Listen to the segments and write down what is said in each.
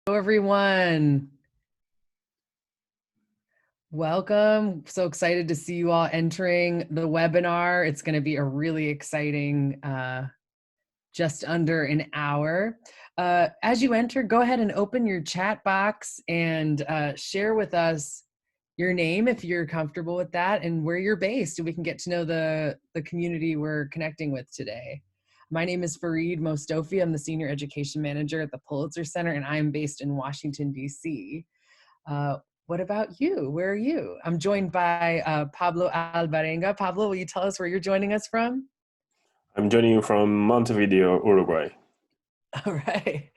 Hello, everyone. Welcome. So excited to see you all entering the webinar. It's going to be a really exciting, just under an hour. As you enter, go ahead and open your chat box and share with us your name if you're comfortable with that and where you're based, so we can get to know the community we're connecting with today. My name is Fareed Mostofi. I'm the Senior Education Manager at the Pulitzer Center, and I'm based in Washington, D.C. What about you? Where are you? I'm joined by Pablo Albarenga. Pablo, will you tell us where you're joining us from? I'm joining you from Montevideo, Uruguay. All right.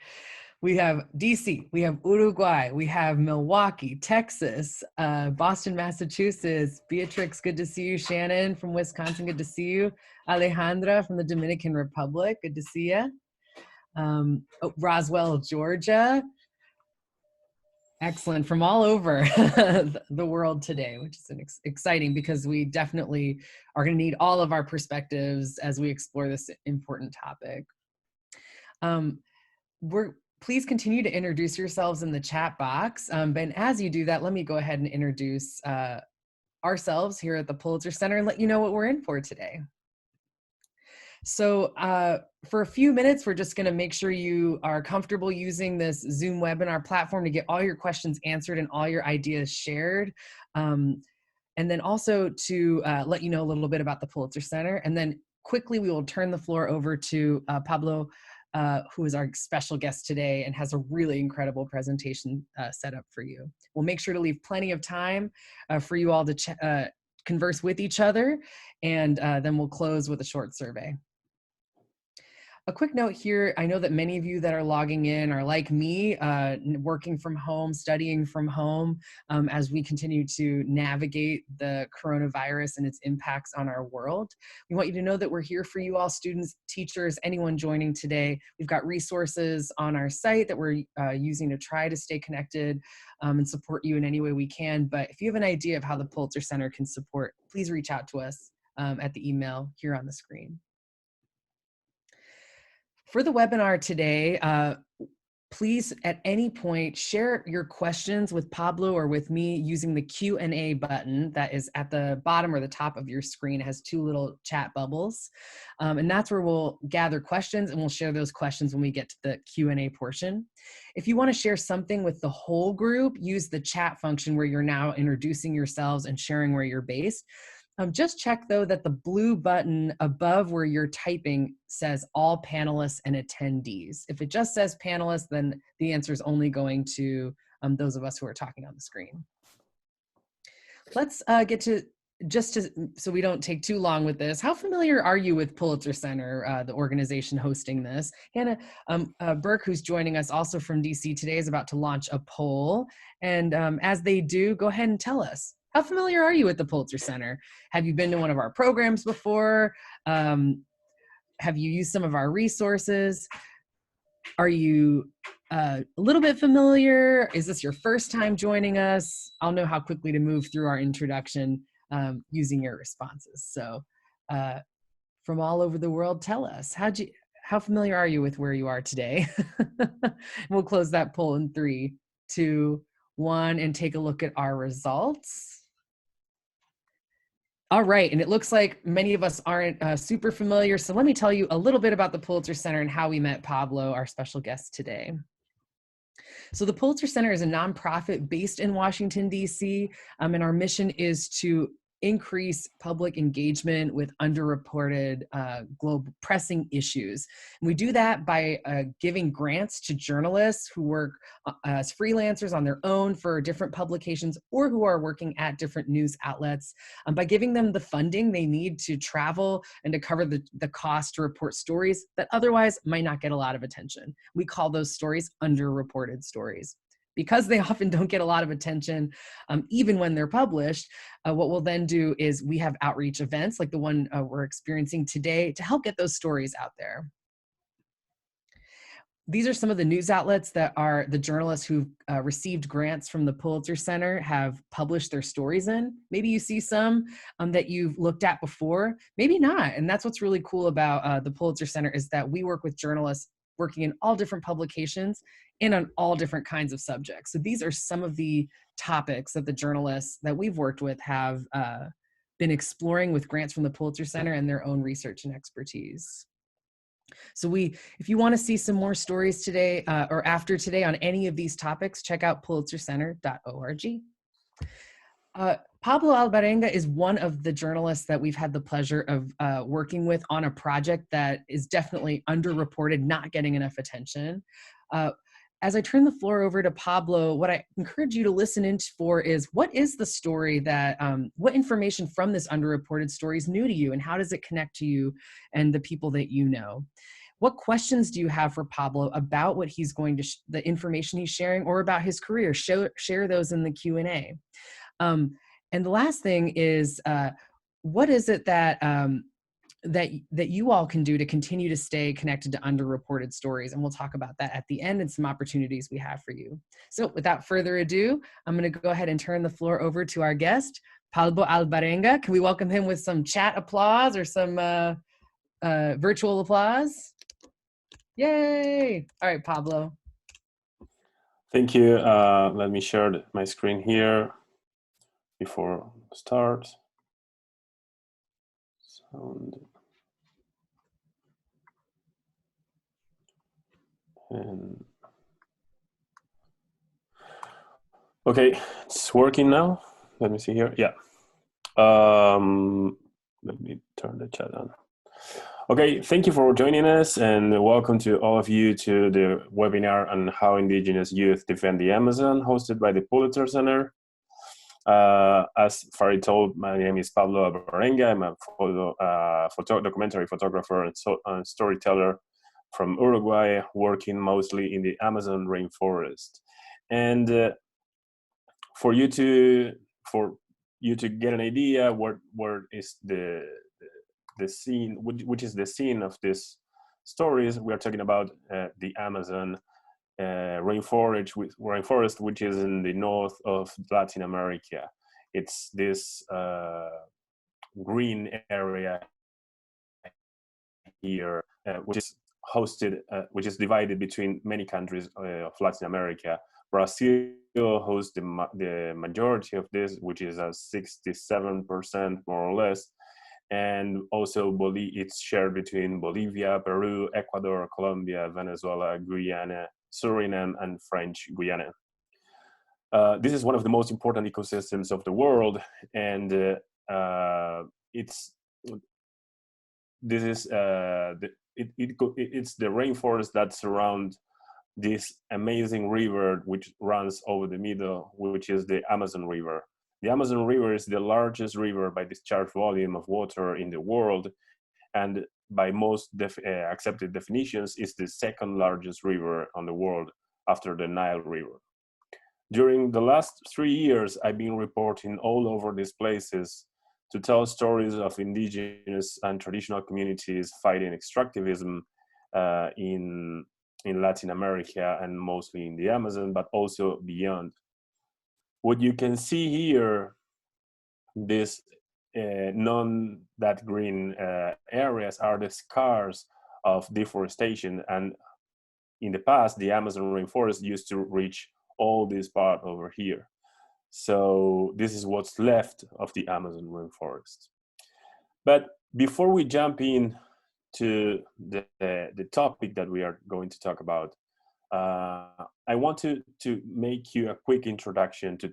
We have DC, we have Uruguay, we have Milwaukee, Texas, Boston, Massachusetts. Beatrix, good to see you. Shannon from Wisconsin, good to see you. Alejandra from the Dominican Republic, good to see you. Roswell, Georgia. Excellent, from all over the world today, which is exciting because we definitely are going to need all of our perspectives as we explore this important topic. Please continue to introduce yourselves in the chat box. But as you do that, let me go ahead and introduce ourselves here at the Pulitzer Center and let you know what we're in for today. So for a few minutes, we're just going to make sure you are comfortable using this Zoom webinar platform to get all your questions answered and all your ideas shared. And then also to let you know a little bit about the Pulitzer Center. And then quickly, we will turn the floor over to Pablo, who is our special guest today and has a really incredible presentation set up for you. We'll make sure to leave plenty of time for you all to converse with each other, and then we'll close with a short survey. A quick note here, I know that many of you that are logging in are like me, working from home, studying from home, as we continue to navigate the coronavirus and its impacts on our world. We want you to know that we're here for you all, students, teachers, anyone joining today. We've got resources on our site that we're using to try to stay connected and support you in any way we can. But if you have an idea of how the Pulitzer Center can support, please reach out to us at the email here on the screen. For the webinar today, please at any point share your questions with Pablo or with me using the Q&A button that is at the bottom or the top of your screen. It has two little chat bubbles. And that's where we'll gather questions, and we'll share those questions when we get to the Q&A portion. If you want to share something with the whole group, use the chat function where you're now introducing yourselves and sharing where you're based. Just check, though, that the blue button above where you're typing says all panelists and attendees. If it just says panelists, then the answer is only going to those of us who are talking on the screen. Let's get to, so we don't take too long with this, how familiar are you with Pulitzer Center, the organization hosting this? Hannah Burke, who's joining us also from DC today, is about to launch a poll. And as they do, go ahead and tell us. How familiar are you with the Pulitzer Center? Have you been to one of our programs before? Have you used some of our resources? Are you a little bit familiar? Is this your first time joining us? I'll know how quickly to move through our introduction using your responses. So from all over the world, tell us, how familiar are you with where you are today? We'll close that poll in 3, 2, 1, and take a look at our results. All right, and it looks like many of us aren't super familiar, so let me tell you a little bit about the Pulitzer Center and how we met Pablo, our special guest today. So the Pulitzer Center is a nonprofit based in Washington, D.C., and our mission is to increase public engagement with underreported global pressing issues. And we do that by giving grants to journalists who work as freelancers on their own for different publications or who are working at different news outlets, by giving them the funding they need to travel and to cover the cost to report stories that otherwise might not get a lot of attention. We call those stories underreported stories. Because they often don't get a lot of attention, even when they're published, what we'll then do is we have outreach events like the one we're experiencing today to help get those stories out there. These are some of the news outlets that are the journalists who've received grants from the Pulitzer Center have published their stories in. Maybe you see some that you've looked at before, maybe not. And that's what's really cool about the Pulitzer Center is that we work with journalists working in all different publications and on all different kinds of subjects. So these are some of the topics that the journalists that we've worked with have been exploring with grants from the Pulitzer Center and their own research and expertise. So if you want to see some more stories today or after today on any of these topics, check out pulitzercenter.org. Pablo Albarenga is one of the journalists that we've had the pleasure of working with on a project that is definitely underreported, not getting enough attention. As I turn the floor over to Pablo, what I encourage you to listen in for is, what is the story that, what information from this underreported story is new to you, and how does it connect to you and the people that you know? What questions do you have for Pablo about what he's going to, the information he's sharing, or about his career? Share those in the Q&A. And the last thing is, what is it that that you all can do to continue to stay connected to underreported stories? And we'll talk about that at the end and some opportunities we have for you. So without further ado, I'm going to go ahead and turn the floor over to our guest, Pablo Albarenga. Can we welcome him with some chat applause or some virtual applause? Yay! All right, Pablo. Thank you. Let me share my screen here before start. Sound. And okay, it's working now. Let me see here. Yeah. Let me turn the chat on. Okay, thank you for joining us, and welcome to all of you to the webinar on how Indigenous youth defend the Amazon, hosted by the Pulitzer Center. As Farid told, my name is Pablo Albarenga. I'm a documentary photographer and storyteller from Uruguay, working mostly in the Amazon rainforest. And for you to get an idea where is the scene, which is the scene of this stories, we are talking about the Amazon rainforest, which is in the north of Latin America. It's this green area here, which is which is divided between many countries of Latin America. Brazil hosts the majority of this, which is 67% more or less. And also it's shared between Bolivia, Peru, Ecuador, Colombia, Venezuela, Guyana, Suriname, and French Guiana. This is one of the most important ecosystems of the world, and it's the rainforest that surrounds this amazing river which runs over the middle, which is the Amazon River. The Amazon River is the largest river by discharge volume of water in the world, and by most accepted definitions is the second largest river on the world after the Nile River. During the last 3 years, I've been reporting all over these places to tell stories of indigenous and traditional communities fighting extractivism in Latin America, and mostly in the Amazon, but also beyond. What you can see here, this that green areas are the scars of deforestation, and in the past the Amazon rainforest used to reach all this part over here. So this is what's left of the Amazon rainforest. But before we jump in to the topic that we are going to talk about, I want to make you a quick introduction to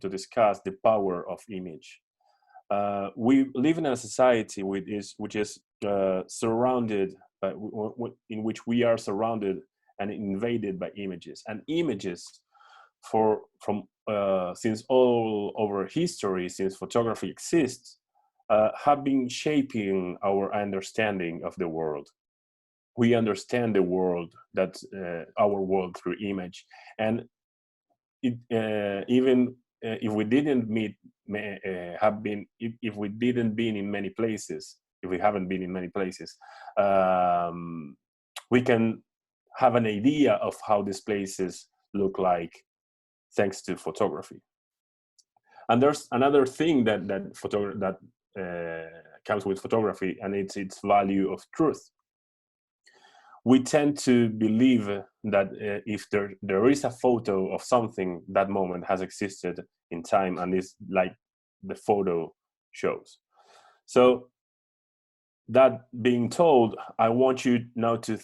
discuss the power of image. We live in a society which is surrounded by, in which we are surrounded and invaded by images, and images from since all over history, since photography exists, have been shaping our understanding of the world. We understand the world, our world, through image, and even if we didn't if we didn't been in many places, if we haven't been in many places, we can have an idea of how these places look like thanks to photography. And there's another thing that comes with photography, and it's its value of truth. we tend to believe that if there is a photo of something, that moment has existed in time and is like the photo shows. So that being told, I want you now to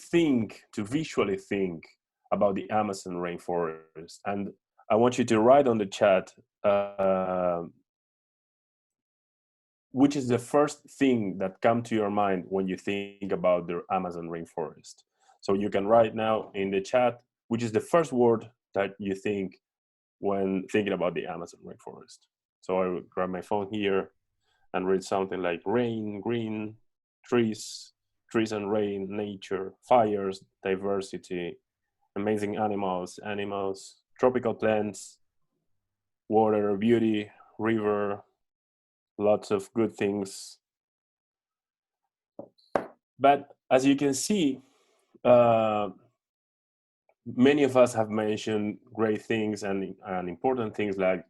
visually think about the Amazon rainforest. And I want you to write on the chat, which is the first thing that comes to your mind when you think about the Amazon rainforest. So you can write now in the chat, which is the first word that you think when thinking about the Amazon rainforest. So I will grab my phone here and read something like rain, green, trees, trees and rain, nature, fires, diversity, amazing animals, tropical plants, water, beauty, river, lots of good things. But as you can see, many of us have mentioned great things and important things like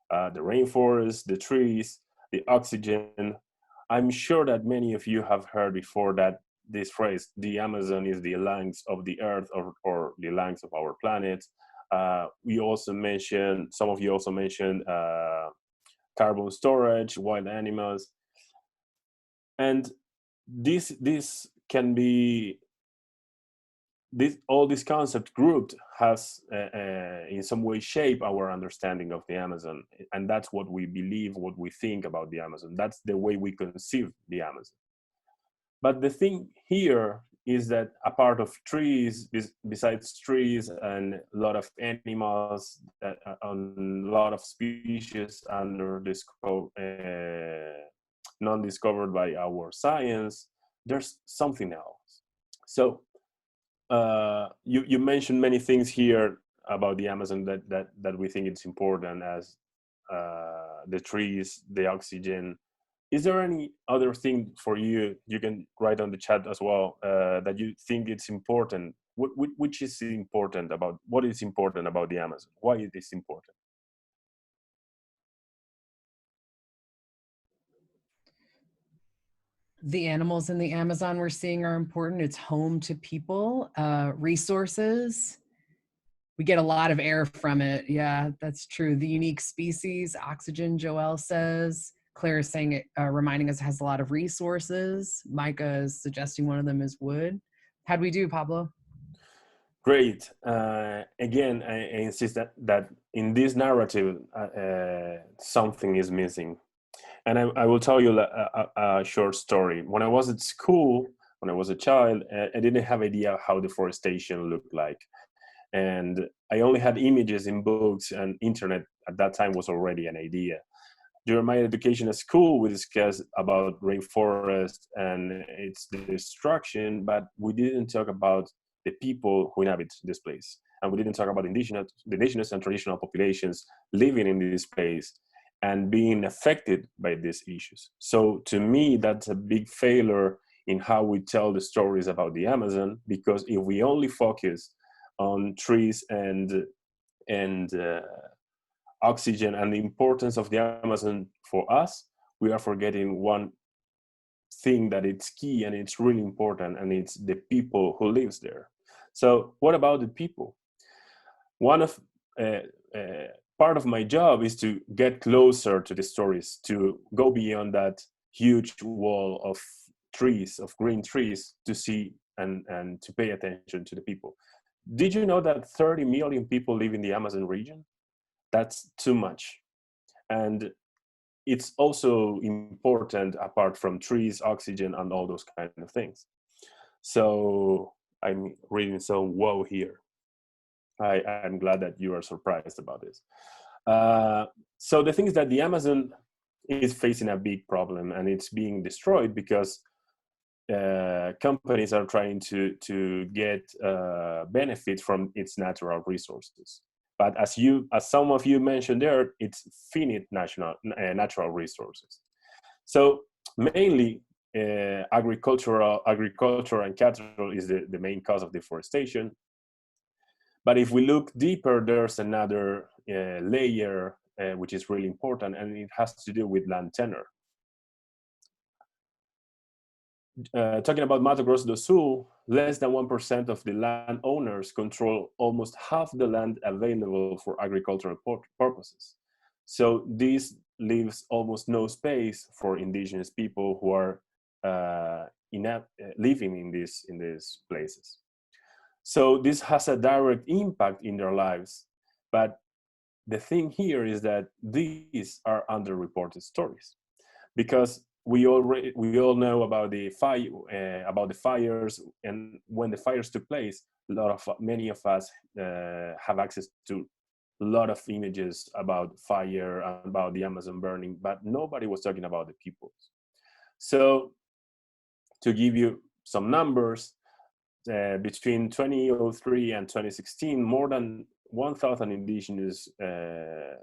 the rainforest, the trees, the oxygen. I'm sure that many of you have heard before that this phrase, the Amazon is the lungs of the earth, or the lungs of our planet. Some of you also mentioned carbon storage, wild animals. And this can be, all this concept grouped has in some way shaped our understanding of the Amazon, and that's what we believe, what we think about the Amazon. That's the way we conceive the Amazon. But the thing here is that a part of trees, besides trees and a lot of animals, a lot of species under this non-discovered by our science, there's something else. So you mentioned many things here about the Amazon that we think it's important, as the trees, the oxygen. Is there any other thing for you? You can write on the chat as well that you think it's important. Which is important about, what is important about the Amazon? Why it is important? The animals in the Amazon we're seeing are important. It's home to people, resources. We get a lot of air from it. Yeah, that's true. The unique species, oxygen, Joelle says. Claire is saying it, reminding us it has a lot of resources. Micah is suggesting one of them is wood. How'd we do, Pablo? Great. Again, I insist that in this narrative, something is missing. And I will tell you a short story. When I was at school, when I was a child, I didn't have idea how deforestation looked like. And I only had images in books, and internet at that time was already an idea. During my education at school, we discussed about rainforest and its destruction, but we didn't talk about the people who inhabit this place. And we didn't talk about the indigenous and traditional populations living in this place and being affected by these issues. So to me, that's a big failure in how we tell the stories about the Amazon, because if we only focus on trees and oxygen and the importance of the Amazon for us, we are forgetting one thing that it's key and it's really important, and it's the people who lives there. So what about the people? One of part of my job is to get closer to the stories, to go beyond that huge wall of trees, of green trees, to see and to pay attention to the people. Did you know that 30 million people live in the Amazon region? That's too much. And it's also important apart from trees, oxygen, and all those kind of things. So I'm reading some whoa here. I'm glad that you are surprised about this. So the thing is that the Amazon is facing a big problem, and it's being destroyed because companies are trying to get benefit from its natural resources. But as some of you mentioned there, it's finite natural resources. So mainly agriculture and cattle is the main cause of deforestation. But if we look deeper, there's another layer which is really important, and it has to do with land tenure. Talking about Mato Grosso do Sul, less than 1% of the landowners control almost half the land available for agricultural purposes. So this leaves almost no space for indigenous people who are living in these places. So this has a direct impact in their lives. But the thing here is that these are underreported stories, because we all know about the fires, and when the fires took place, many of us have access to a lot of images about fire and about the Amazon burning, but nobody was talking about the people. So to give you some numbers, between 2003 and 2016, more than 1,000 indigenous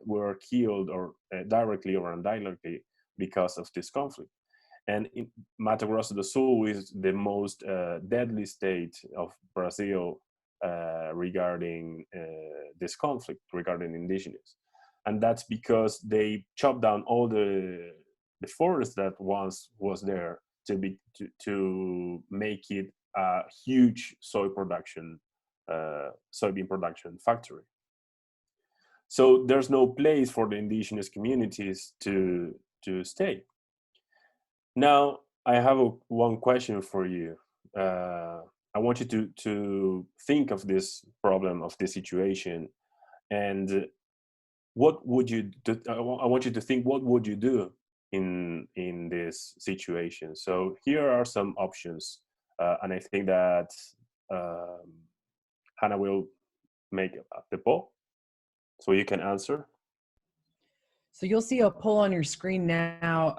were killed, or directly or indirectly, because of this conflict. And in Mato Grosso do Sul is the most deadly state of Brazil regarding this conflict, regarding indigenous. And that's because they chopped down all the forest that once was there to make it a huge soybean production factory. So there's no place for the indigenous communities to stay. Now, I have one question for you. I want you to think of this problem, of this situation, and what would you do? I want you to think, what would you do in this situation? So here are some options, and I think that Hannah will make the poll, so you can answer. So you'll see a poll on your screen now,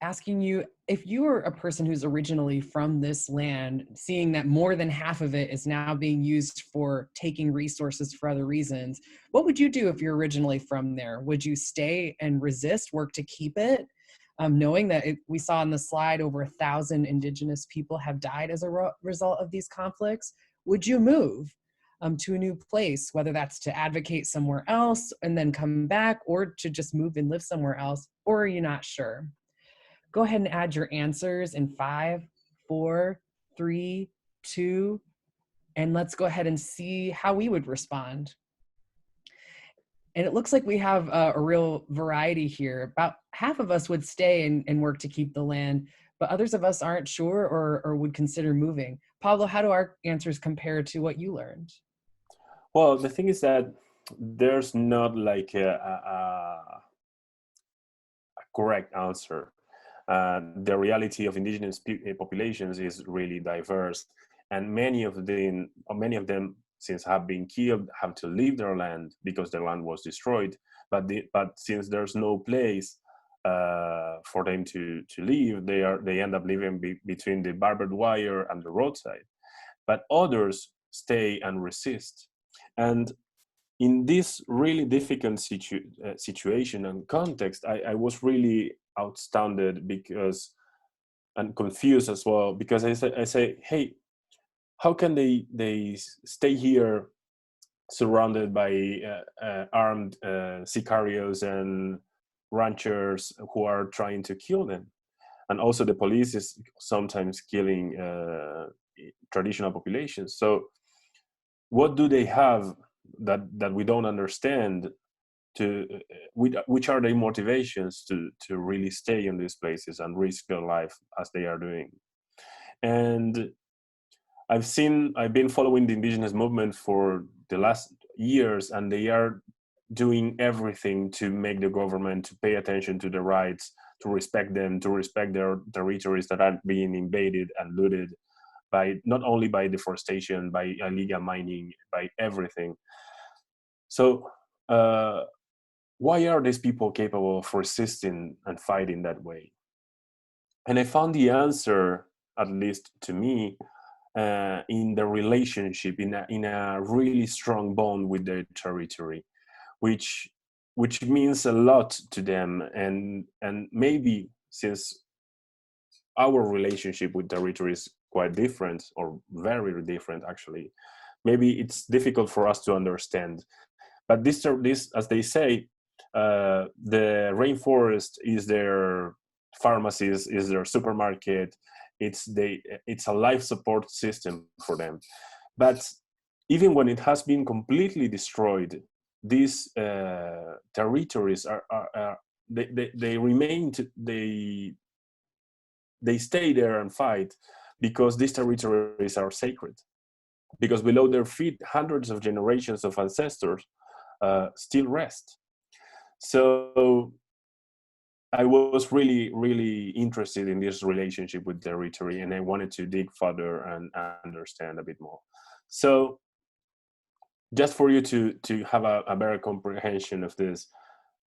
asking you, if you were a person who's originally from this land, seeing that more than half of it is now being used for taking resources for other reasons, what would you do if you're originally from there? Would you stay and resist, work to keep it? Knowing that we saw in the slide over 1,000 indigenous people have died as a result of these conflicts, would you move to a new place, whether that's to advocate somewhere else and then come back, or to just move and live somewhere else? Or are you not sure? Go ahead and add your answers in 5, 4, 3, 2, and let's go ahead and see how we would respond. And it looks like we have a real variety here. About half of us would stay and work to keep the land, but others of us aren't sure or would consider moving. Pablo, how do our answers compare to what you learned? Well, the thing is that there's not like a correct answer. The reality of indigenous populations is really diverse, and many of them, since have been killed, have to leave their land because their land was destroyed. But since there's no place for them to live, they end up living between the barbed wire and the roadside. But others stay and resist. And in this really difficult situation and context, I was really astounded and confused as well, because I say, hey, how can they stay here surrounded by armed sicarios and ranchers who are trying to kill them? And also the police is sometimes killing traditional populations. So what do they have that we don't understand, which are their motivations to really stay in these places and risk their life as they are doing? And I've been following the indigenous movement for the last years, and they are doing everything to make the government to pay attention to the rights, to respect them, to respect their territories that are being invaded and looted not only by deforestation, by illegal mining, by everything. So why are these people capable of resisting and fighting that way? And I found the answer, at least to me, in the relationship, in a really strong bond with their territory, which means a lot to them. And maybe since our relationship with territory is quite different, or very different actually, maybe it's difficult for us to understand. But this, as they say, the rainforest is their pharmacies, is their supermarket, it's a life support system for them. But even when it has been completely destroyed, these territories they remain they stay there and fight, because these territories are sacred, because below their feet hundreds of generations of ancestors still rest. So I was really, really interested in this relationship with territory, and I wanted to dig further and understand a bit more. So just for you to have a better comprehension of this,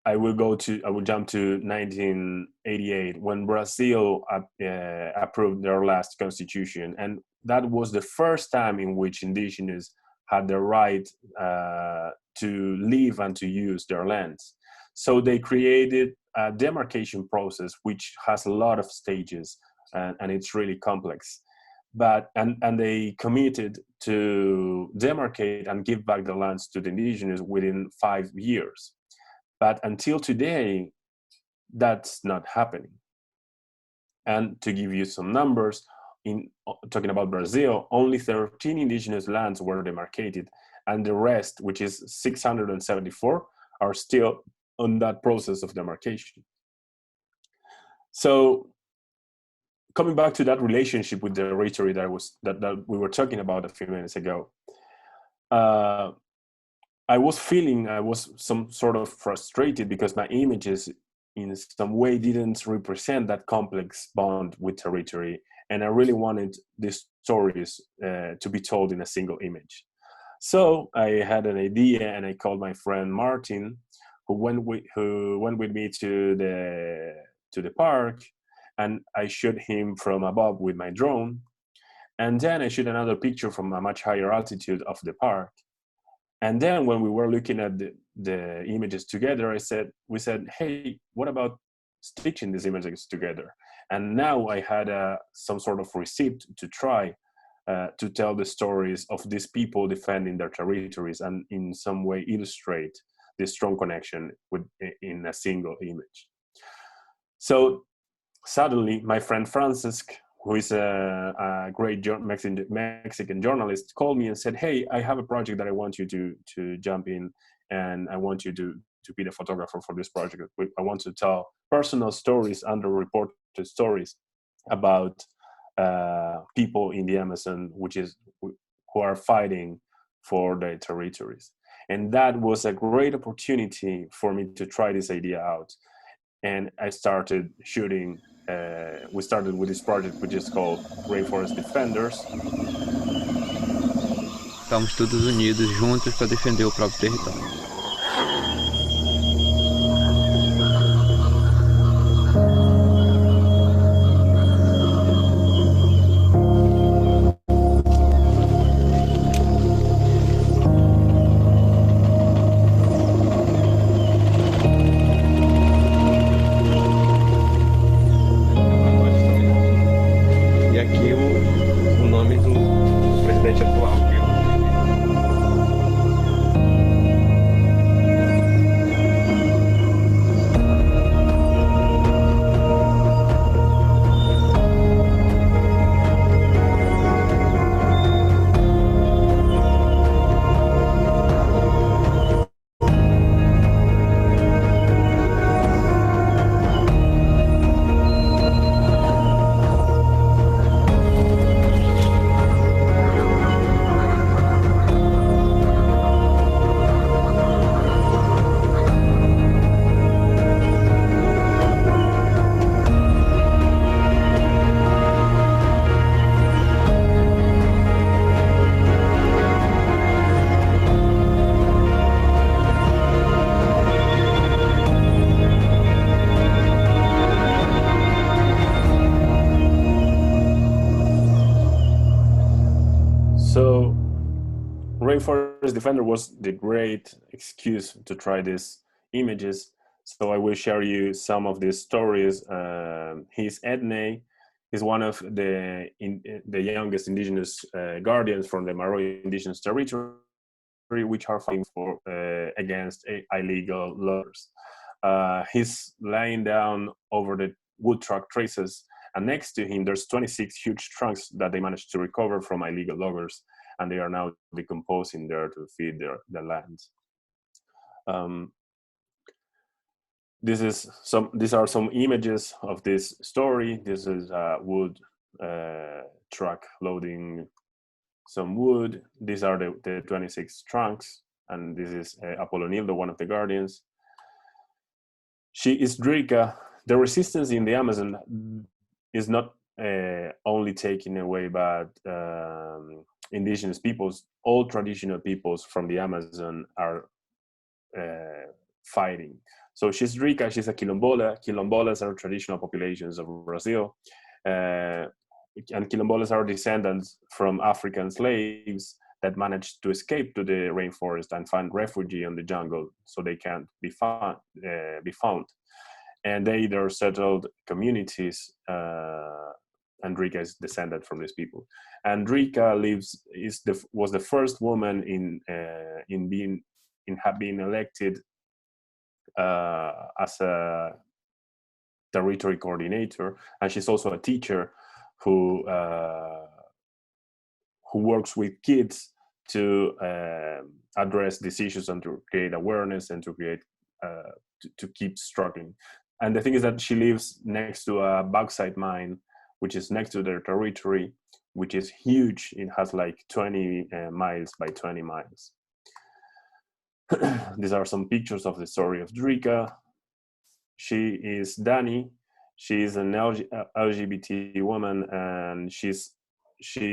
I will jump to 1988, when Brazil approved their last constitution, and that was the first time in which indigenous had the right to live and to use their lands. So they created a demarcation process, which has a lot of stages, and it's really complex. But and they committed to demarcate and give back the lands to the indigenous within 5 years. But until today, that's not happening. And to give you some numbers, in talking about Brazil, only 13 indigenous lands were demarcated, and the rest, which is 674, are still on that process of demarcation. So coming back to that relationship with the territory that we were talking about a few minutes ago, I was some sort of frustrated because my images in some way didn't represent that complex bond with territory, and I really wanted these stories to be told in a single image. So I had an idea, and I called my friend Martin, who went with me to the park, and I shot him from above with my drone, and then I shot another picture from a much higher altitude of the park. And then when we were looking at the images together, we said, hey, what about stitching these images together? And now I had some sort of receipt to try to tell the stories of these people defending their territories, and in some way illustrate this strong connection in a single image. So suddenly my friend Francisc, who is a great Mexican journalist, called me and said, hey, I have a project that I want you to jump in, and I want you to be the photographer for this project. I want to tell personal stories, underreported stories about people in the Amazon, who are fighting for their territories. And that was a great opportunity for me to try this idea out. And I started shooting. We started with this project, which is called Rainforest Defenders. Estamos todos unidos juntos para defender o próprio território. So Rainforest Defender was the great excuse to try these images. So I will share you some of these stories. He's Edney. He's one of the youngest indigenous guardians from the Maroy indigenous territory, which are fighting against illegal loggers. He's lying down over the wood truck traces, And next to him, there's 26 huge trunks that they managed to recover from illegal loggers, and they are now decomposing there to feed the land. These are some images of this story. This is a wood truck loading some wood. These are the 26 trunks, and this is Apollonildo, one of the guardians. She is Rica. The resistance in the Amazon is not only taken away by indigenous peoples. All traditional peoples from the Amazon are fighting. So she's Rica, she's a quilombola. Quilombolas are traditional populations of Brazil. And quilombolas are descendants from African slaves that managed to escape to the rainforest and find refuge in the jungle so they can't be found. And they either settled communities, and Rica is descended from these people. And Rica was the first woman in have been elected as a territory coordinator, and she's also a teacher who works with kids to address these issues and to create awareness and to create to keep struggling. And the thing is that she lives next to a bauxite mine, which is next to their territory, which is huge. It has like 20 miles by 20 miles. These are some pictures of the story of Rica. She is Dani. She is an LGBT woman, and she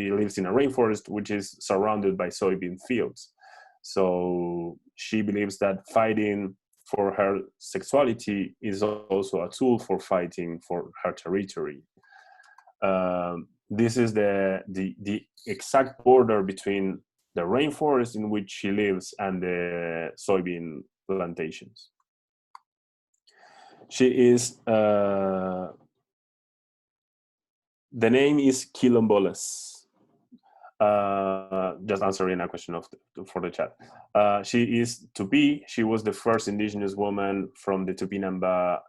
lives in a rainforest which is surrounded by soybean fields. So she believes that fighting for her sexuality is also a tool for fighting for her territory. This is the exact border between the rainforest in which she lives and the soybean plantations. She is, the name is Quilombolas. Just answering a question for the chat. She is Tupi. She was the first indigenous woman from the Tupinamba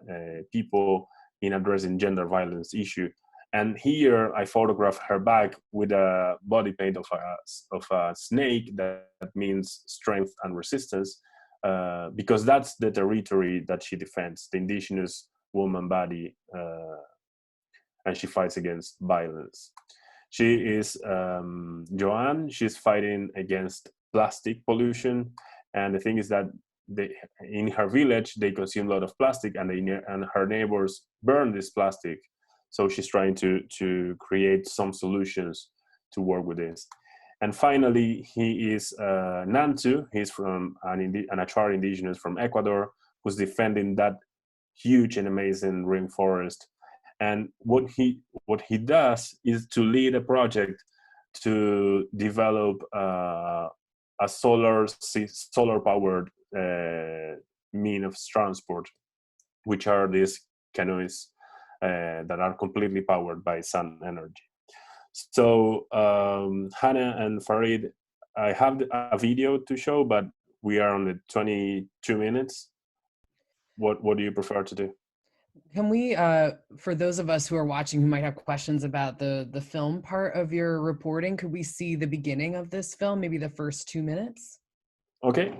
people in addressing gender violence issue. And here I photograph her back with a body paint of a snake that means strength and resistance, because that's the territory that she defends, the indigenous woman body, and she fights against violence. She is Joanne. She's fighting against plastic pollution, and the thing is that in her village they consume a lot of plastic, and her neighbors burn this plastic. So she's trying to create some solutions to work with this. And finally, he is Nantu. He's from an Achuar indigenous from Ecuador, who's defending that huge and amazing rainforest. And what he does is to lead a project to develop a solar powered mean of transport, which are these canoes that are completely powered by sun energy. So Hannah and Farid, I have a video to show, but we are on the 22 minutes. What do you prefer to do? Can we, for those of us who are watching who might have questions about the film part of your reporting, could we see the beginning of this film, maybe the first 2 minutes? Okay.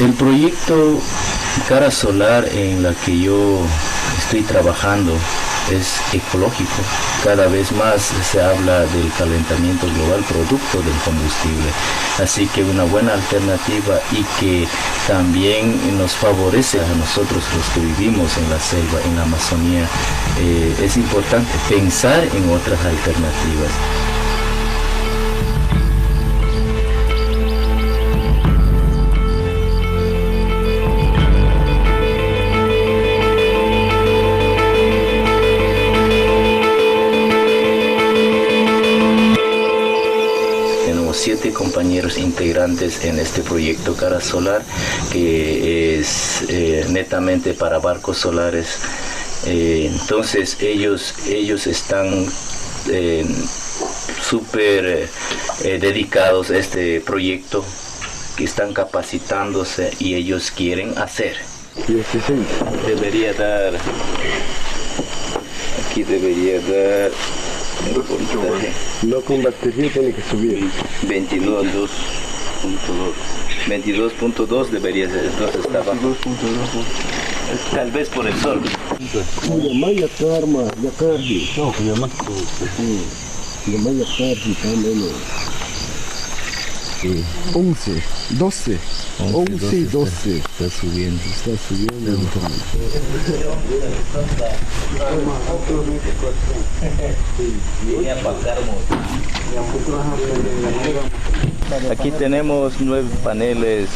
El proyecto Cara Solar en la que yo estoy trabajando es ecológico. Cada vez más se habla del calentamiento global producto del combustible. Así que una buena alternativa y que también nos favorece a nosotros los que vivimos en la selva, en la Amazonía, es importante pensar en otras alternativas. Compañeros integrantes en este proyecto Cara Solar, que es netamente para barcos solares Entonces ellos están súper dedicados a este proyecto, que están capacitándose y ellos quieren hacer. Debería dar, aquí debería dar el porcentaje. No convertiría, tiene que subir. 22.2 debería ser, entonces está bajo. Tal vez por el sol. Maya karma, ya cardi. No, que ya más. Ya maya cardi también. 11, 12, 11 y 12. Está subiendo. Está subiendo. Aquí tenemos 9 paneles.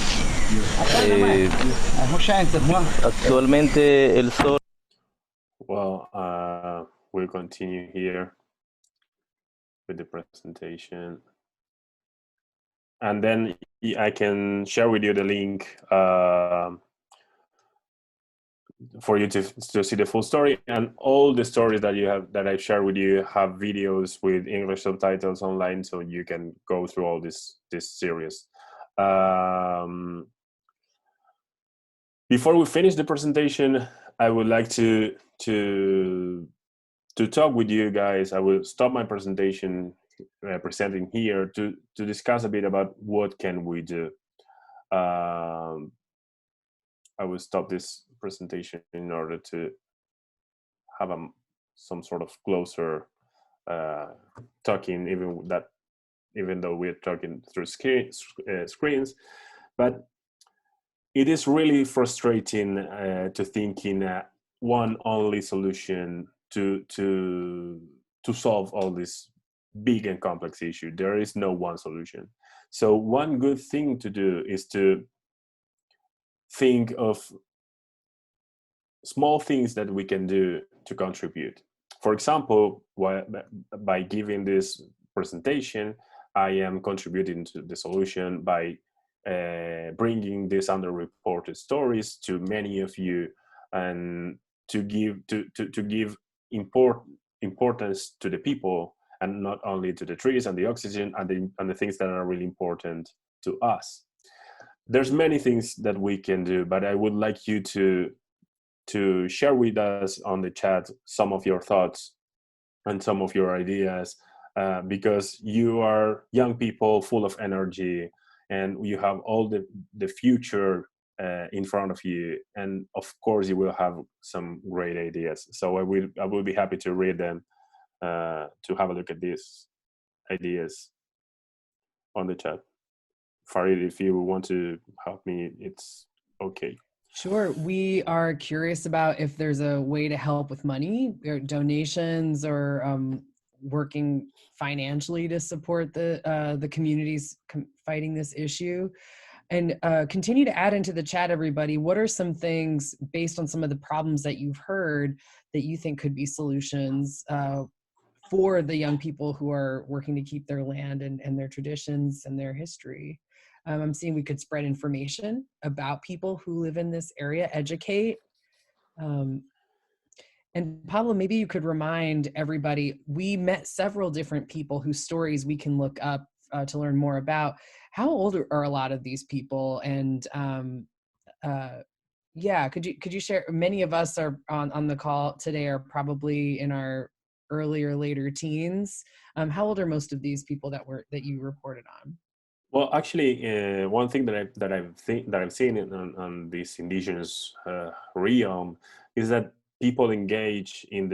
Actualmente el sol. Well, we'll continue here with the presentation. And then I can share with you the link for you to see the full story, and all the stories that I share with you have videos with English subtitles online, so you can go through all this series. Before we finish the presentation, I would like to talk with you guys. I will stop my presentation presenting here to discuss a bit about what can we do. I will stop this presentation in order to have some sort of closer talking, even though we're talking through screens. But it is really frustrating to think in one only solution to solve all this big and complex issue. There is no one solution. So one good thing to do is to think of small things that we can do to contribute. For example, by giving this presentation, I am contributing to the solution by bringing these underreported stories to many of you, and to give importance to the people, and not only to the trees and the oxygen and the things that are really important to us. There's many things that we can do, but I would like you to share with us on the chat some of your thoughts and some of your ideas, because you are young people full of energy, and you have all the future in front of you, and of course you will have some great ideas. So I will be happy to read them, to have a look at these ideas on the chat. Farid, if you want to help me, it's okay. Sure. We are curious about if there's a way to help with money or donations, or working financially to support the communities fighting this issue. And continue to add into the chat, everybody. What are some things, based on some of the problems that you've heard, that you think could be solutions for the young people who are working to keep their land and their traditions and their history? I'm seeing we could spread information about people who live in this area, educate. And Pablo, maybe you could remind everybody, we met several different people whose stories we can look up to learn more about. How old are a lot of these people? And yeah, could you share? Many of us are on the call today are probably in our early or later teens. How old are most of these people that you reported on? Well, actually, one thing that I've seen on this indigenous realm is that people engage in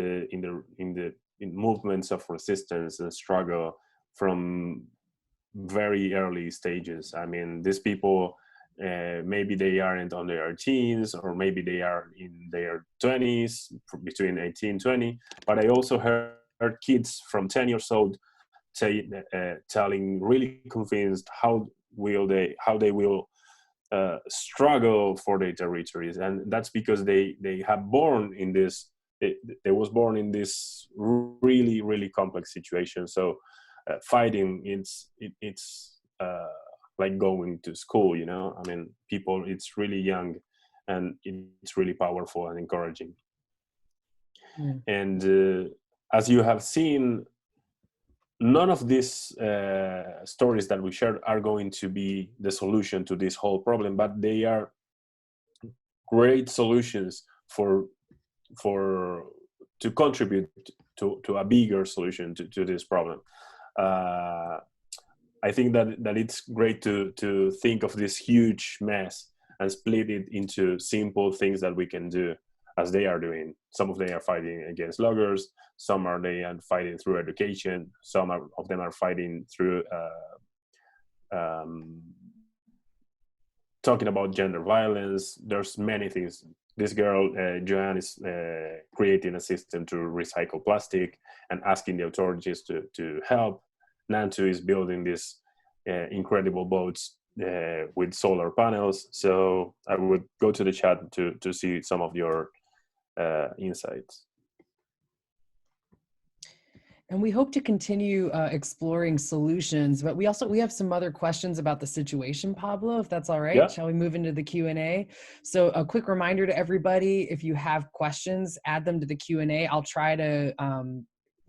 movements of resistance and struggle from very early stages. I mean, these people, maybe they aren't on their teens, or maybe they are in their 20s, between 18 and 20. But I also heard kids from 10 years old telling, really convinced how they will struggle for their territories, and that's because they have born in this. They was born in this really, really complex situation. So fighting, it's like going to school. You know, I mean, people. It's really young, and it's really powerful and encouraging. And as you have seen, none of these stories that we shared are going to be the solution to this whole problem, but they are great solutions to contribute to a bigger solution to this problem. I think that it's great to think of this huge mess and split it into simple things that we can do, as they are doing. Some of them are fighting against loggers, some are fighting through education, of them are fighting through talking about gender violence. There's many things. This girl, Joanne, is creating a system to recycle plastic and asking the authorities to help. Nantu is building these incredible boats with solar panels. So I would go to the chat to see some of your insights. And we hope to continue exploring solutions, but we have some other questions about the situation, Pablo, if that's all right. Yeah. Shall we move into the Q&A? So a quick reminder to everybody, if you have questions, add them to the Q&A. I'll try to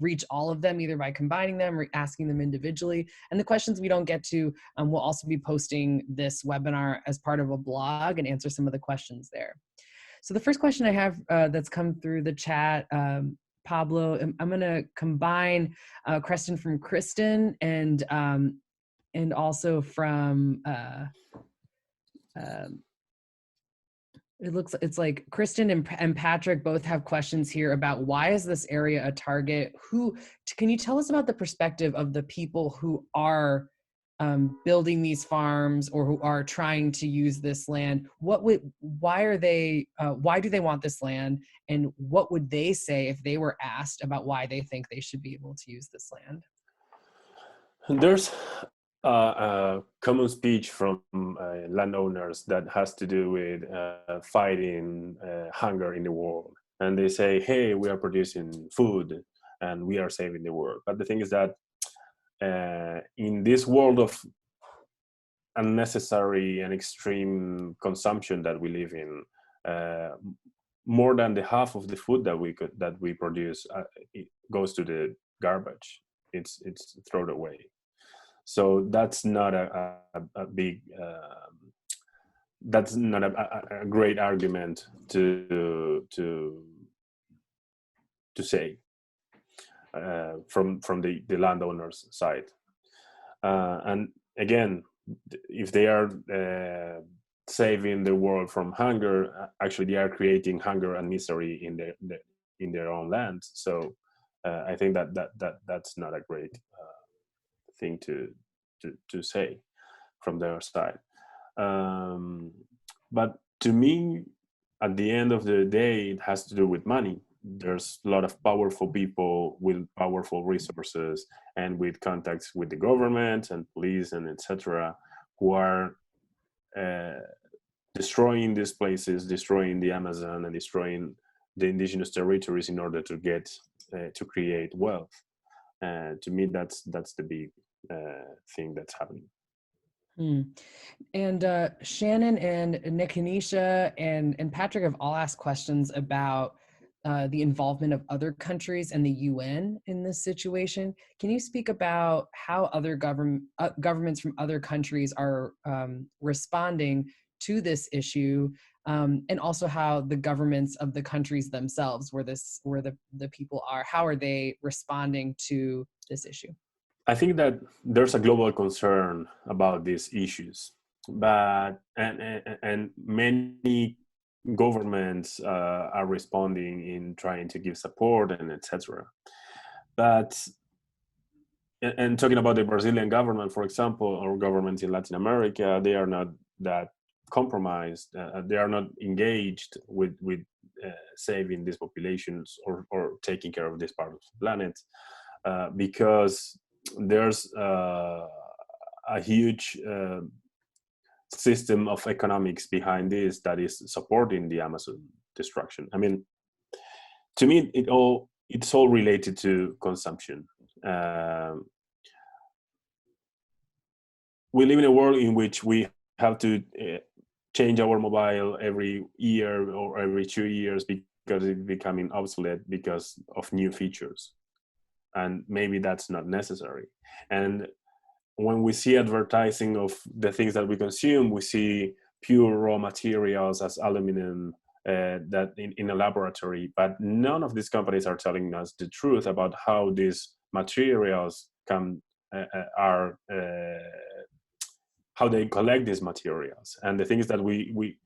reach all of them, either by combining them or asking them individually. And the questions we don't get to, we'll also be posting this webinar as part of a blog and answer some of the questions there. So the first question I have that's come through the chat, Pablo, I'm going to combine a question from Kristen and also from it's like Kristen and Patrick both have questions here about why is this area a target? Can you tell us about the perspective of the people who are building these farms or who are trying to use this land? Why do they want this land, and what would they say if they were asked about why they think they should be able to use this land? There's a common speech from landowners that has to do with fighting hunger in the world, and they say, hey, we are producing food and we are saving the world. But the thing is that in this world of unnecessary and extreme consumption that we live in, more than the half of the food that we produce it goes to the garbage. It's thrown away. So that's not a big that's not a great argument to say from the landowner's side. And again, if they are saving the world from hunger, actually they are creating hunger and misery in their own land. So I think that's not a great thing to say from their side. But to me, at the end of the day, it has to do with money. There's a lot of powerful people with powerful resources and with contacts with the government and police and etc., who are destroying these places, destroying the Amazon and destroying the indigenous territories in order to get to create wealth. To me, that's the big thing that's happening. And Shannon and Nikanisha and Patrick have all asked questions about the involvement of other countries and the UN in this situation. Can you speak about how other governments from other countries are responding to this issue, and also how the governments of the countries themselves, where the people are, how are they responding to this issue? I think that there's a global concern about these issues, but and many governments are responding in trying to give support and etc. But and talking about the Brazilian government, for example, or governments in Latin America, they are not that compromised. They are not engaged with saving these populations or taking care of this part of the planet, because there's a huge system of economics behind this that is supporting the Amazon destruction. I mean, to me, it's all related to consumption. We live in a world in which we have to change our mobile every year or every 2 years because it's becoming obsolete because of new features, and maybe that's not necessary. And when we see advertising of the things that we consume, we see pure raw materials as aluminum that in a laboratory, but none of these companies are telling us the truth about how these materials are how they collect these materials. And the thing is that we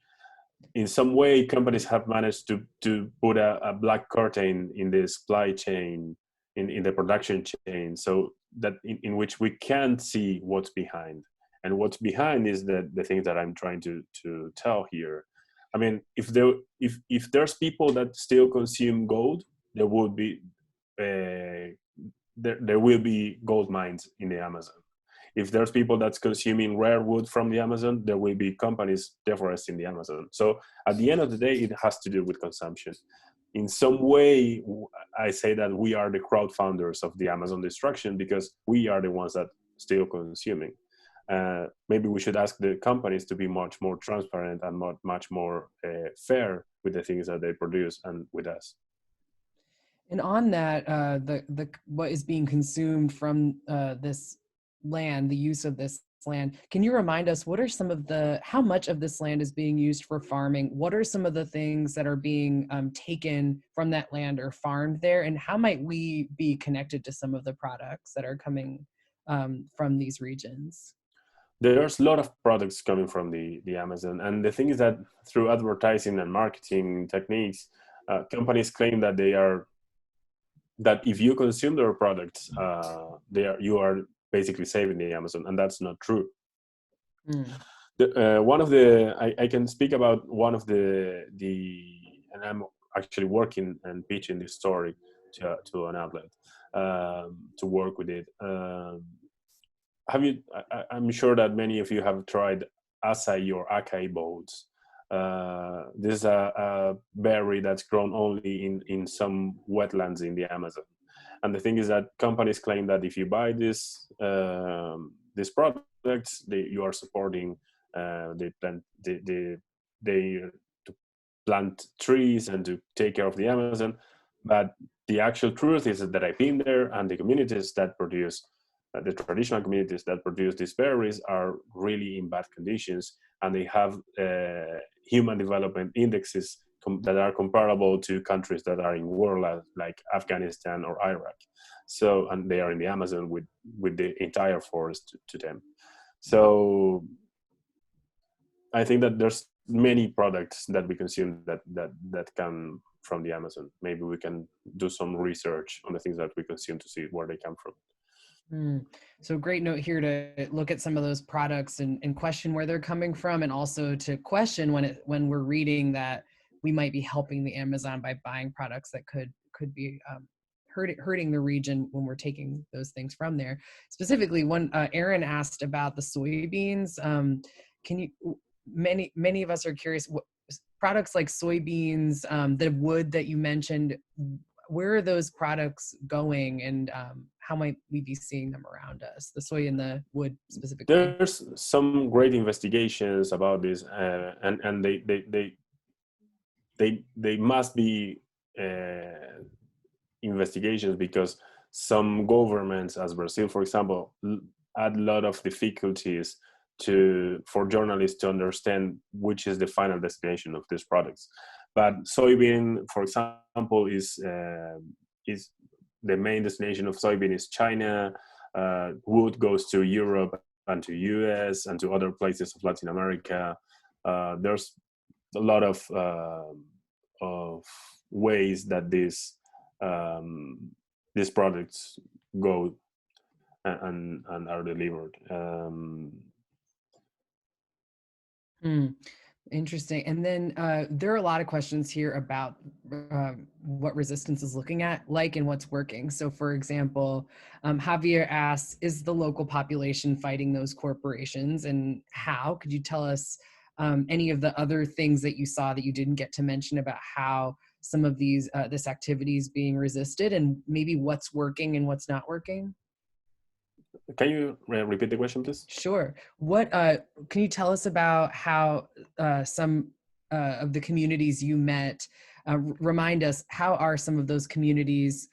in some way companies have managed to put a black curtain in the supply chain, in the production chain, so that in which we can't see what's behind. And what's behind is the things that I'm trying to tell here. I mean, if there's people that still consume gold, there would be there will be gold mines in the Amazon. If there's people that's consuming rare wood from the Amazon, there will be companies deforesting the Amazon. So at the end of the day, it has to do with consumption. In some way, I say that we are the crowdfunders of the Amazon destruction because we are the ones that still consuming. Maybe we should ask the companies to be much more transparent and much more fair with the things that they produce and with us. And on that, the what is being consumed from this land, the use of this land, can you remind us what are some of how much of this land is being used for farming? What are some of the things that are being taken from that land or farmed there? And how might we be connected to some of the products that are coming from these regions? There's a lot of products coming from the Amazon. And the thing is that through advertising and marketing techniques, companies claim that that if you consume their products, you are basically saving the Amazon, and that's not true. One of I can speak about one of and I'm actually working and pitching this story to an outlet to work with it. I'm sure that many of you have tried Acai or Acai Bowls. This is a berry that's grown only in some wetlands in the Amazon. And the thing is that companies claim that if you buy these products, you are supporting they to plant trees and to take care of the Amazon. But the actual truth is that I've been there, and the communities that produce the traditional communities that produce these berries are really in bad conditions, and they have human development indexes that are comparable to countries that are in war like Afghanistan or Iraq. So, and they are in the Amazon with the entire forest to them. So I think that there's many products that we consume that come from the Amazon. Maybe we can do some research on the things that we consume to see where they come from. So great note here to look at some of those products and question where they're coming from, and also to question when we're reading that we might be helping the Amazon by buying products that could be hurting the region when we're taking those things from there. Specifically, when Aaron asked about the soybeans, many of us are curious, what products like soybeans, the wood that you mentioned, where are those products going, and how might we be seeing them around us, the soy and the wood specifically? There's some great investigations about this, and they must be investigations because some governments, as Brazil, for example, add a lot of difficulties for journalists to understand which is the final destination of these products. But soybean, for example, is the main destination of soybean is China. Wood goes to Europe and to US and to other places of Latin America. There's a lot of ways that these products go and are delivered. Interesting. And then there are a lot of questions here about what resistance is looking at, and what's working. So for example, Javier asks, is the local population fighting those corporations, and how? Could you tell us any of the other things that you saw that you didn't get to mention about how some of this activity is being resisted, and maybe what's working and what's not working? Can you repeat the question, please? Sure. What can you tell us about how some of the communities you met remind us, how are some of those communities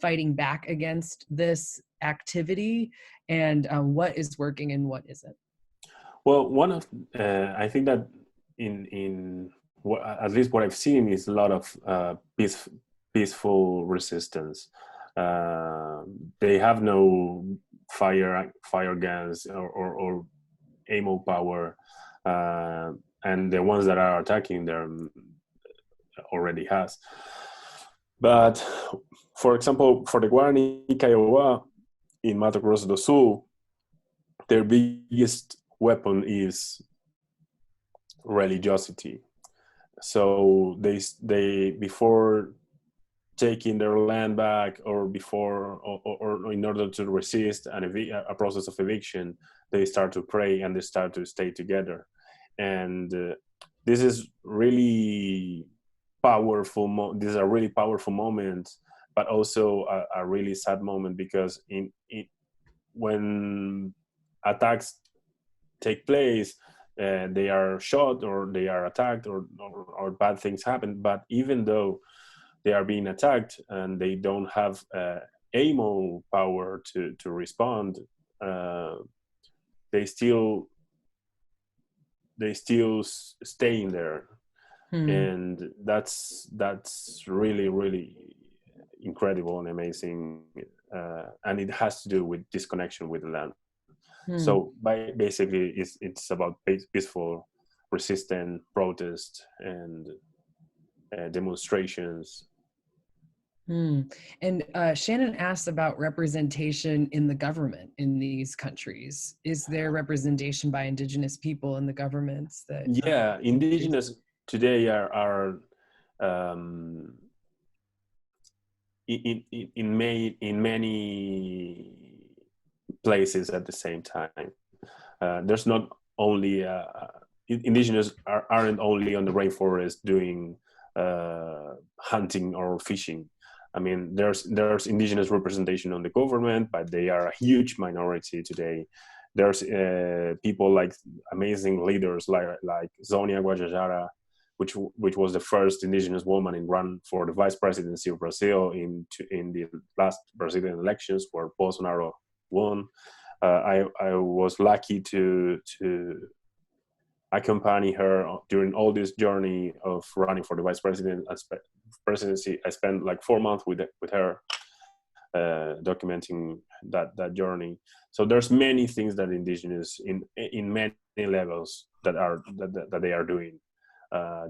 fighting back against this activity, and what is working and what isn't? Well, I think that in what, at least what I've seen, is a lot of peaceful resistance. They have no fire guns or ammo power, and the ones that are attacking them already has. But for example, for the Guarani Kiowa in Mato Grosso do Sul, their biggest weapon is religiosity. So they before taking their land back, or before or in order to resist a process of eviction, they start to pray and they start to stay together. And this is really powerful. This is a really powerful moment, but also a really sad moment, because when attacks take place, they are shot or they are attacked, or bad things happen. But even though they are being attacked and they don't have ammo power to respond, they still stay in there. And that's really, really incredible and amazing, and it has to do with disconnection with the land. So basically it's about peaceful resistance, protest, and demonstrations. And Shannon asked about representation in the government in these countries. Is there representation by Indigenous people in the governments that? Yeah, Indigenous today are in many places at the same time. There's not only Indigenous aren't only on the rainforest doing hunting or fishing. I mean, there's Indigenous representation on the government, but they are a huge minority today. There's people like amazing leaders like Zonia Guajajara, which was the first Indigenous woman in run for the vice presidency of Brazil in the last Brazilian elections, where Bolsonaro won. I was lucky to accompany her during all this journey of running for the vice presidency. I spent like 4 months with her, documenting that journey. So there's many things that Indigenous in many levels that they are doing.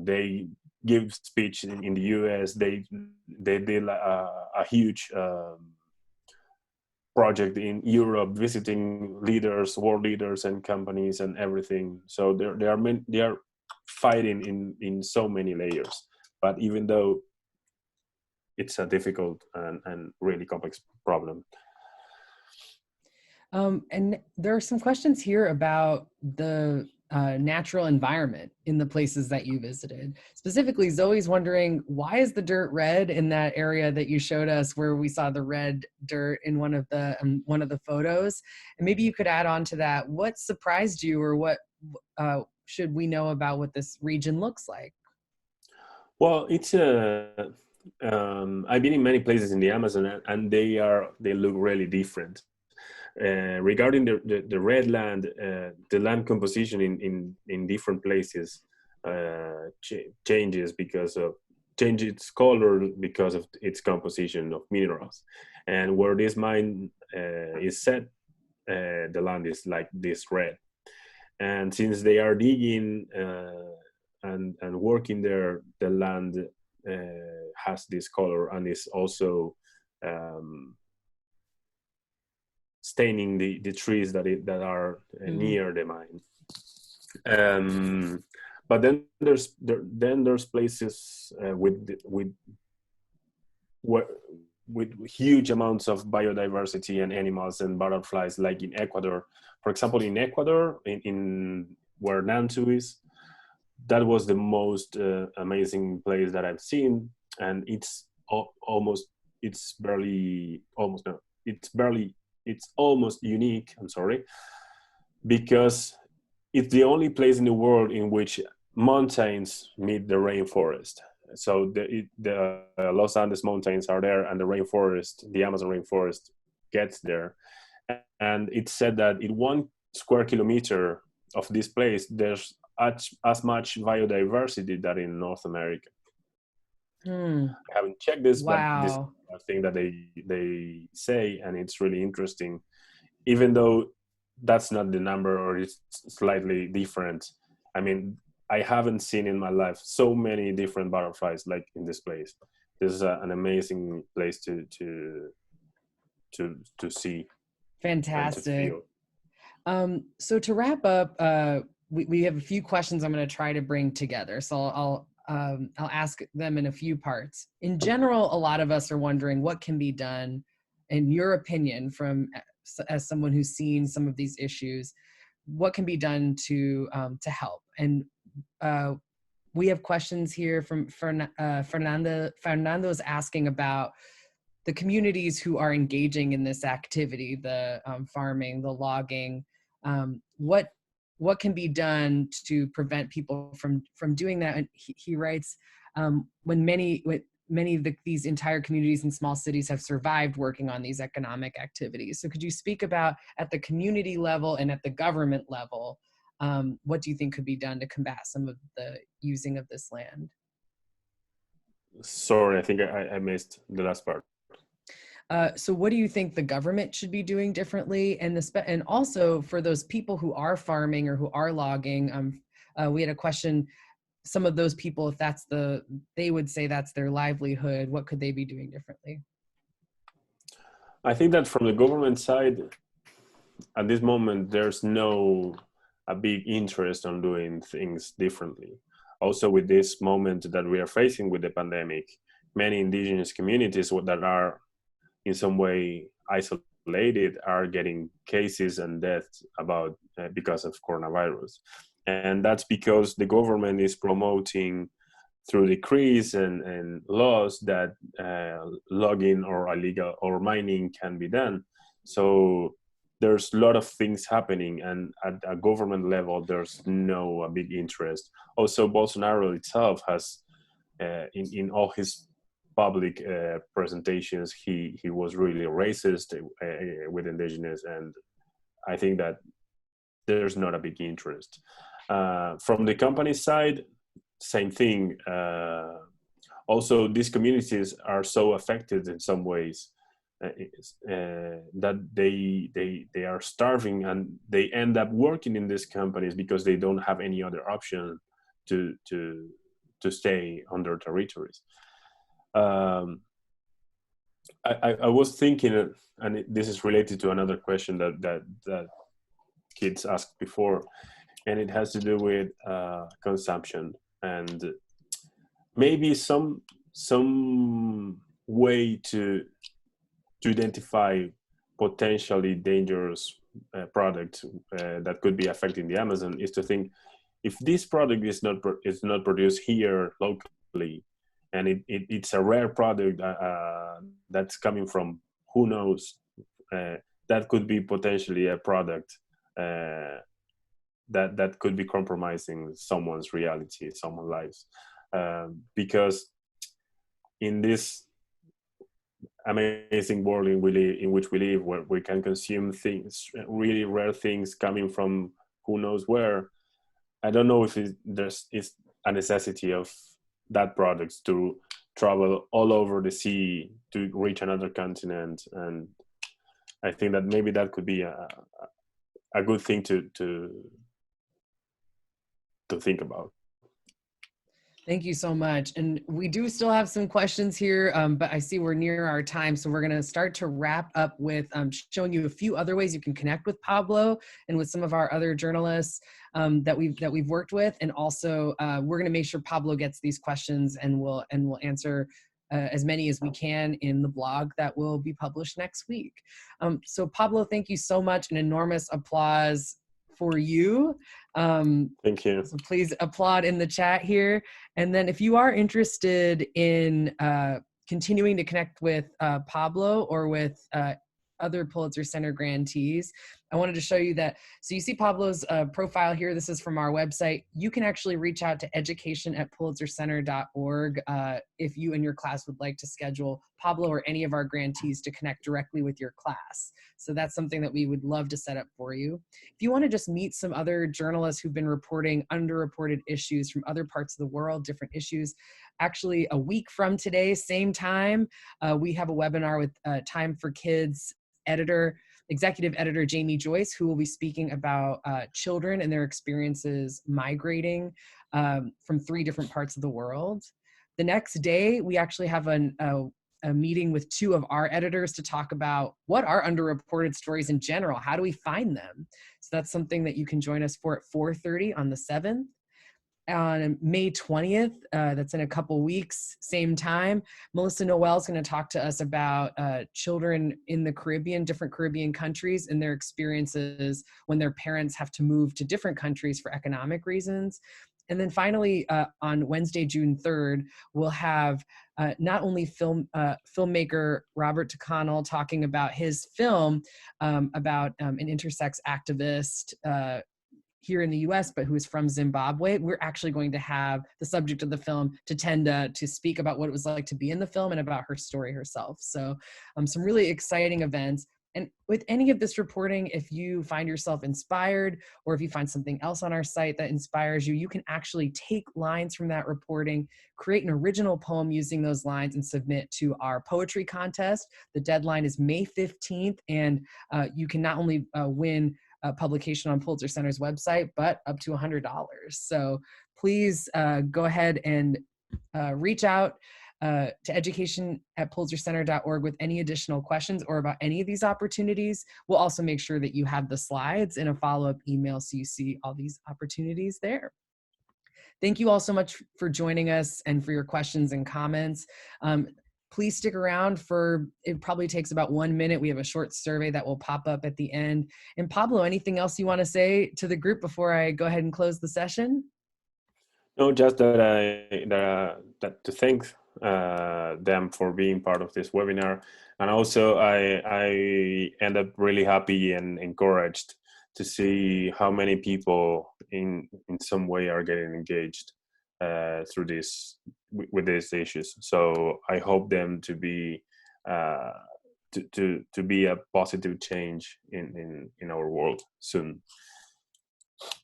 They give speech in the US. They did a huge project in Europe, visiting leaders, world leaders, and companies and everything. So they are fighting in so many layers. But even though it's a difficult and really complex problem. And there are some questions here about the natural environment in the places that you visited. Specifically, Zoe's wondering, why is the dirt red in that area that you showed us, where we saw the red dirt in one of the photos? And maybe you could add on to that, what surprised you, or what should we know about what this region looks like? Well, it's I've been in many places in the Amazon, and they look really different. Regarding the red land, the land composition in different places changes its color because of its composition of minerals. And where this mine is set, the land is like this red. And since they are digging and working there, the land has this color, and is also staining the trees that are near the mine. But then there's places with huge amounts of biodiversity and animals and butterflies, like in Ecuador. For example, in Ecuador, in where Nantu is, that was the most amazing place that I've seen, and it's almost unique. I'm sorry, because it's the only place in the world in which mountains meet the rainforest. so the Los Andes mountains are there, and the rainforest, the Amazon rainforest, gets there. And it's said that in 1 square kilometer of this place, there's as much biodiversity that in North America. I haven't checked this, but this is Wow. a thing that they say, and it's really interesting. Even though that's not the number, or it's slightly different. I mean, I haven't seen in my life so many different butterflies like in this place. This is an amazing place to see and to Fantastic. feel. So to wrap up, we have a few questions I'm going to try to bring together. So I'll ask them in a few parts. In general, a lot of us are wondering what can be done, in your opinion, as someone who's seen some of these issues, what can be done to help. And we have questions here from Fernando. Fernando's asking about the communities who are engaging in this activity, the farming, the logging. What can be done to prevent people from doing that? And he writes, when many of these entire communities and small cities have survived working on these economic activities. So could you speak about, at the community level and at the government level, what do you think could be done to combat some of the using of this land? Sorry, I think I missed the last part. So what do you think the government should be doing differently? And also for those people who are farming or who are logging, we had a question, some of those people, if they would say that's their livelihood, what could they be doing differently? I think that from the government side, at this moment, there's a big interest on doing things differently. Also with this moment that we are facing with the pandemic, many indigenous communities that are in some way isolated are getting cases and deaths because of coronavirus. And that's because the government is promoting through decrees and laws that logging or illegal or mining can be done. So there's a lot of things happening, and at a government level, there's a big interest. Also, Bolsonaro itself has, in all his public presentations, he was really racist with indigenous, and I think that there's not a big interest. From the company side, same thing. Also, these communities are so affected in some ways that they are starving, and they end up working in these companies because they don't have any other option to stay on their territories. I was thinking, and this is related to another question that kids asked before, and it has to do with consumption, and maybe some way to identify potentially dangerous product that could be affecting the Amazon is to think, if this product is not produced here locally, and it's a rare product that's coming from who knows, that could be potentially a product that could be compromising someone's reality, someone's lives, because in this amazing world in which we live, where we can consume things, really rare things coming from who knows where, I don't know if there's a necessity of that products to travel all over the sea to reach another continent. And I think that maybe that could be a good thing to think about. Thank you so much. And we do still have some questions here, but I see we're near our time. So we're going to start to wrap up with showing you a few other ways you can connect with Pablo and with some of our other journalists that we've worked with. And also we're going to make sure Pablo gets these questions, and we'll answer as many as we can in the blog that will be published next week. So Pablo, thank you so much. An enormous applause for you. Thank you. So please applaud in the chat here. And then if you are interested in continuing to connect with Pablo or with other Pulitzer Center grantees. I wanted to show you that. So you see Pablo's profile here. This is from our website. You can actually reach out to education@pulitzercenter.org if you and your class would like to schedule Pablo or any of our grantees to connect directly with your class. So that's something that we would love to set up for you. If you want to just meet some other journalists who've been reporting underreported issues from other parts of the world, different issues, actually a week from today, same time, we have a webinar with Time for Kids executive editor Jamie Joyce, who will be speaking about children and their experiences migrating from 3 different parts of the world. The next day, we actually have a meeting with 2 of our editors to talk about what are underreported stories in general. How do we find them? So that's something that you can join us for at 4:30 on the 7th. On May 20th, that's in a couple weeks, same time, Melissa Noel is going to talk to us about children in the Caribbean, different Caribbean countries, and their experiences when their parents have to move to different countries for economic reasons. And then finally, on Wednesday, June 3rd, we'll have not only filmmaker Robert Taconnell talking about his film about an intersex activist here in the US, but who is from Zimbabwe. We're actually going to have the subject of the film, Tatenda, to speak about what it was like to be in the film and about her story herself. So some really exciting events. And with any of this reporting, if you find yourself inspired, or if you find something else on our site that inspires you, you can actually take lines from that reporting, create an original poem using those lines, and submit to our poetry contest. The deadline is May 15th, and you can not only win publication on Pulitzer Center's website, but up to $100. So please go ahead and reach out to education@pulitzercenter.org with any additional questions or about any of these opportunities. We'll also make sure that you have the slides in a follow-up email so you see all these opportunities there. Thank you all so much for joining us and for your questions and comments. Please stick around it probably takes about 1 minute. We have a short survey that will pop up at the end. And Pablo, anything else you want to say to the group before I go ahead and close the session? No, just that to thank them for being part of this webinar. And also I end up really happy and encouraged to see how many people in some way are getting engaged through this with these issues. So I hope them to be to be a positive change in our world soon.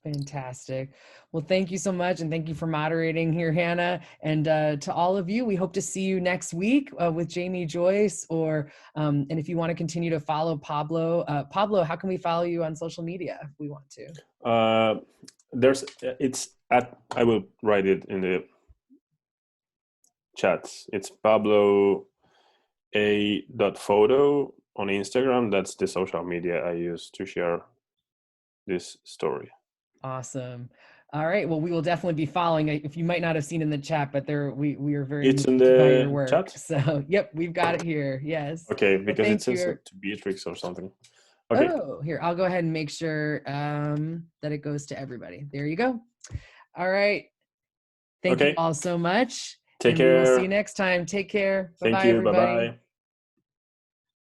Fantastic. Well, thank you so much. And thank you for moderating here, Hannah. And to all of you, we hope to see you next week with Jamie Joyce, and if you want to continue to follow Pablo. Pablo, how can we follow you on social media if we want to? I will write it in the chats. It's Pablo A.photo on Instagram. That's the social media I use to share this story. Awesome. All right. Well, we will definitely be following. If you might not have seen in the chat, but we are very it's in by your the work. chat. So we've got it here. Yes. Okay, because well, it says to Beatrix or something. Okay. Oh, here, I'll go ahead and make sure that it goes to everybody. There you go. All right. Thank you all so much. Take care. We will see you next time. Take care. Bye-bye, Thank you. everybody. Bye-bye.